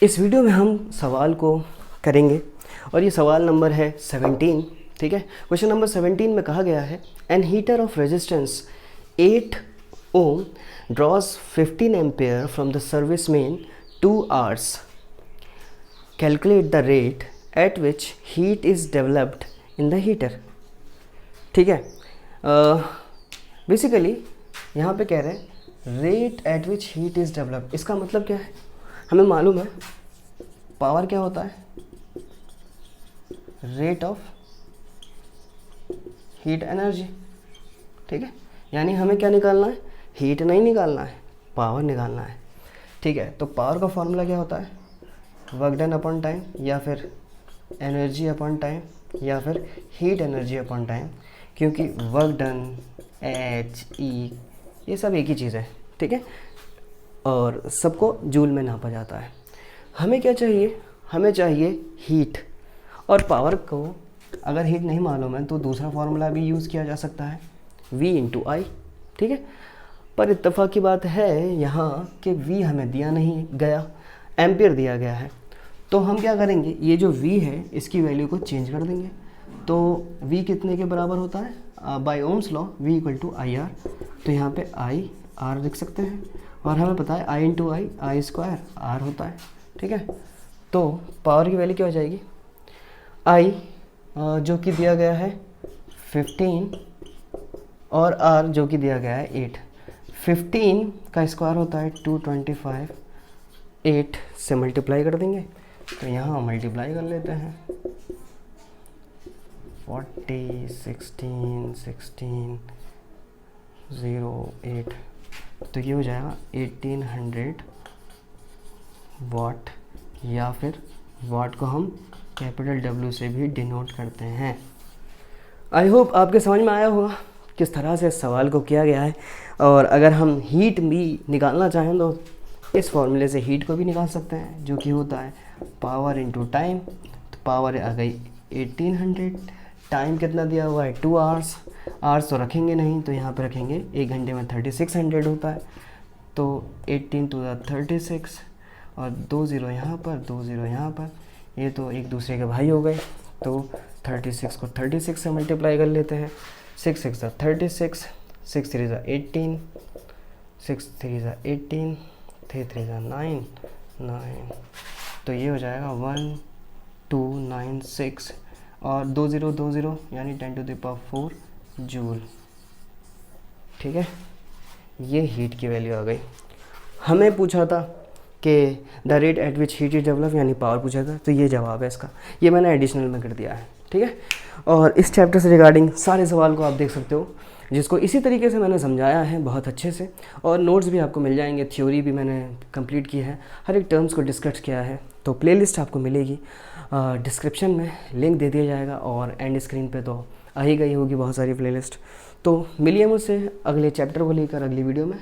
इस वीडियो में हम सवाल को करेंगे और ये सवाल नंबर है 17। ठीक है, क्वेश्चन नंबर 17 में कहा गया है an heater of resistance 8 ohm draws 15 ampere from the service main 2 hours. Calculate the rate at which heat is developed in the heater. ठीक है, बेसिकली यहाँ पे कह रहे हैं rate at which heat is developed. इसका मतलब क्या है, हमें मालूम है पावर क्या होता है, रेट ऑफ हीट एनर्जी। ठीक है, यानी हमें क्या निकालना है, हीट नहीं निकालना है, पावर निकालना है। ठीक है, तो पावर का फॉर्मूला क्या होता है, वर्क डन अपॉन टाइम या फिर एनर्जी अपॉन टाइम या फिर हीट एनर्जी अपॉन टाइम, क्योंकि वर्क डन एच ई ये सब एक ही चीज़ है। ठीक है, और सबको जूल में नापा जाता है। हमें क्या चाहिए, हमें चाहिए हीट, और पावर को अगर हीट नहीं मालूम है तो दूसरा फार्मूला भी यूज़ किया जा सकता है, V इंटू आई। ठीक है, पर इत्तेफाक की बात है यहाँ कि V हमें दिया नहीं गया, एम्पियर दिया गया है। तो हम क्या करेंगे, ये जो V है इसकी वैल्यू को चेंज कर देंगे। तो V कितने के बराबर होता है, by ohm's law V equal to I R. तो यहाँ पे आई आर लिख सकते हैं, और हमें पता है I into I, I square R होता है। ठीक है, तो पावर की वैल्यू क्या हो जाएगी, आई जो कि दिया गया है 15 और आर जो कि दिया गया है 8। 15 का स्क्वायर होता है 225, 8 से मल्टीप्लाई कर देंगे। तो यहाँ मल्टीप्लाई कर लेते हैं 40, 16, 16, 0, 8, तो ये हो जाएगा 1800 वाट, या फिर वाट को हम कैपिटल W से भी डिनोट करते हैं। आई होप आपके समझ में आया होगा किस तरह से इस सवाल को किया गया है। और अगर हम हीट भी निकालना चाहें तो इस फॉर्मूले से हीट को भी निकाल सकते हैं, जो कि होता है पावर इनटू टाइम। तो पावर आ गई 1800, टाइम कितना दिया हुआ है 2 hours, आवर्स तो रखेंगे नहीं, तो यहाँ पर रखेंगे 1 घंटे में 3600 होता है। तो 18 टू द 36 और 2 0 यहाँ पर, 2 0 यहाँ पर, ये तो एक दूसरे के भाई हो गए। तो 36 को 36 से मल्टीप्लाई कर लेते हैं, 6 6 36, 6 3 18, 6 3 18, 3 3 9 9, तो ये हो जाएगा 1296 और 2 0 2 0 यानी 10 टू द पावर 4 जूल। ठीक है, ये हीट की वैल्यू आ गई। हमें पूछा था कि the rate at which heat is develop, यानी पावर पूछा था, तो ये जवाब है इसका, ये मैंने एडिशनल में कर दिया है। ठीक है, और इस चैप्टर से रिगार्डिंग सारे सवाल को आप देख सकते हो, जिसको इसी तरीके से मैंने समझाया है बहुत अच्छे से, और नोट्स भी आपको मिल जाएंगे, थ्योरी भी मैंने कंप्लीट की है, हर एक टर्म्स को डिस्कस किया है। तो प्लेलिस्ट आपको मिलेगी, डिस्क्रिप्शन में लिंक दे दिया जाएगा, और एंड स्क्रीन पे तो आ ही गई होगी बहुत सारी प्लेलिस्ट। तो मिलिए मुझसे अगले चैप्टर को लेकर अगली वीडियो में।